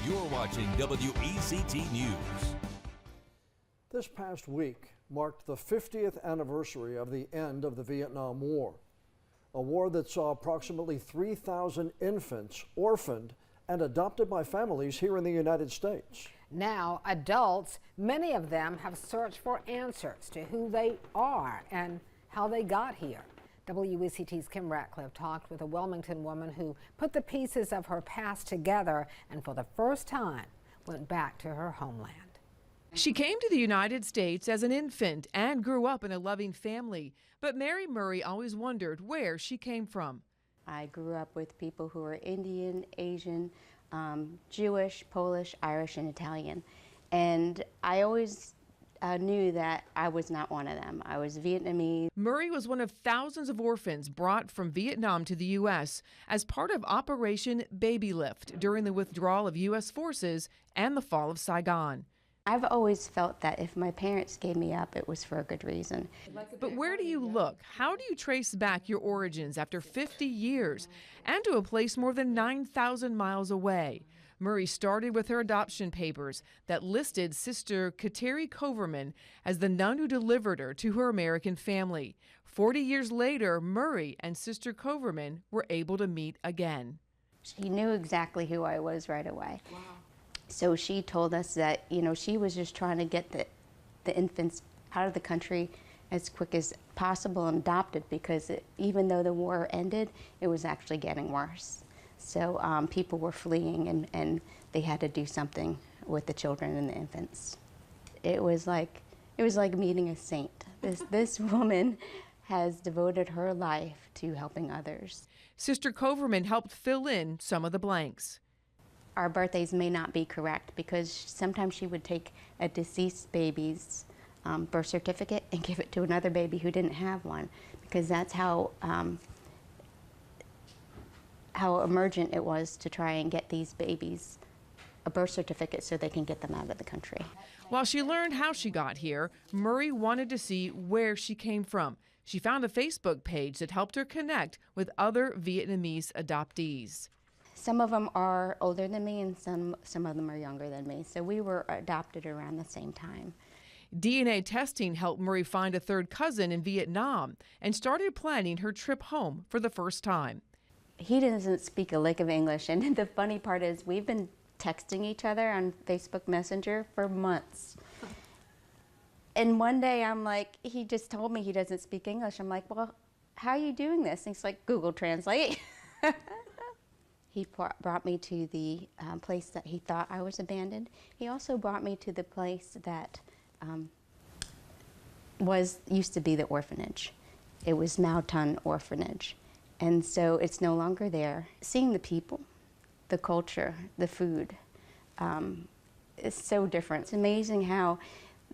You're watching WECT News. This past week marked the 50th anniversary of the end of the Vietnam War, a war that saw approximately 3,000 infants orphaned and adopted by families here in the United States. Now, adults, many of them have searched for answers to who they are and how they got here. WECT's Kim Ratcliffe talked with a Wilmington woman who put the pieces of her past together and for the first time went back to her homeland. She came to the United States as an infant and grew up in a loving family, but Mary Murray always wondered where she came from. I grew up with people who were Indian, Asian, Jewish, Polish, Irish, and Italian. And I always knew that I was not one of them. I was Vietnamese. Murray was one of thousands of orphans brought from Vietnam to the U.S. as part of Operation Baby Lift during the withdrawal of U.S. forces and the fall of Saigon. I've always felt that if my parents gave me up, it was for a good reason. But where do you look? How do you trace back your origins after 50 years and to a place more than 9,000 miles away? Murray started with her adoption papers that listed Sister Kateri Koverman as the nun who delivered her to her American family. 40 years later, Murray and Sister Koverman were able to meet again. She knew exactly who I was right away. Wow. So she told us that, she was just trying to get the infants out of the country as quick as possible and adopted because even though the war ended, it was actually getting worse. So people were fleeing and they had to do something with the children and the infants. It was like meeting a saint. This woman has devoted her life to helping others. Sister Koverman helped fill in some of the blanks. Our birthdays may not be correct because sometimes she would take a deceased baby's birth certificate and give it to another baby who didn't have one, because that's how emergent it was to try and get these babies a birth certificate so they can get them out of the country. While she learned how she got here, Murray wanted to see where she came from. She found a Facebook page that helped her connect with other Vietnamese adoptees. Some of them are older than me and some of them are younger than me. So we were adopted around the same time. DNA testing helped Murray find a third cousin in Vietnam and started planning her trip home for the first time. He doesn't speak a lick of English, and the funny part is we've been texting each other on Facebook Messenger for months. And one day I'm like, he just told me he doesn't speak English. I'm like, well, how are you doing this? And he's like, Google Translate. He brought me to the place that he thought I was abandoned. He also brought me to the place that used to be the orphanage. It was Mau Ton Orphanage. And so it's no longer there. Seeing the people, the culture, the food, is so different. It's amazing how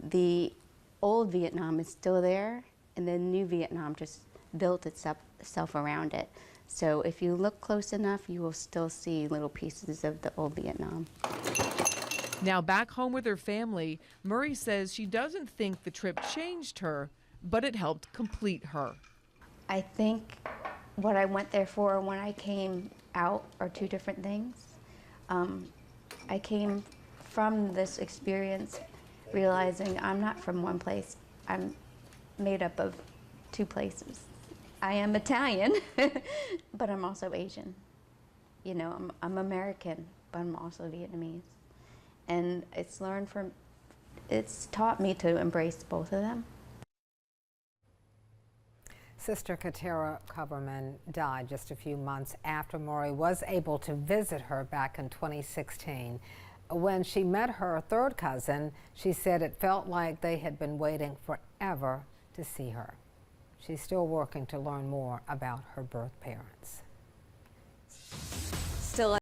the old Vietnam is still there and the new Vietnam just built itself around it. So if you look close enough, you will still see little pieces of the old Vietnam. Now back home with her family, Murray says she doesn't think the trip changed her, but it helped complete her. I think what I went there for when I came out are two different things. I came from this experience realizing I'm not from one place. I'm made up of two places. I am Italian, but I'm also Asian. I'm American, but I'm also Vietnamese. And it's taught me to embrace both of them. Sister Kateri Koverman died just a few months after Murray was able to visit her back in 2016. When she met her third cousin, she said it felt like they had been waiting forever to see her. She's still working to learn more about her birth parents. Still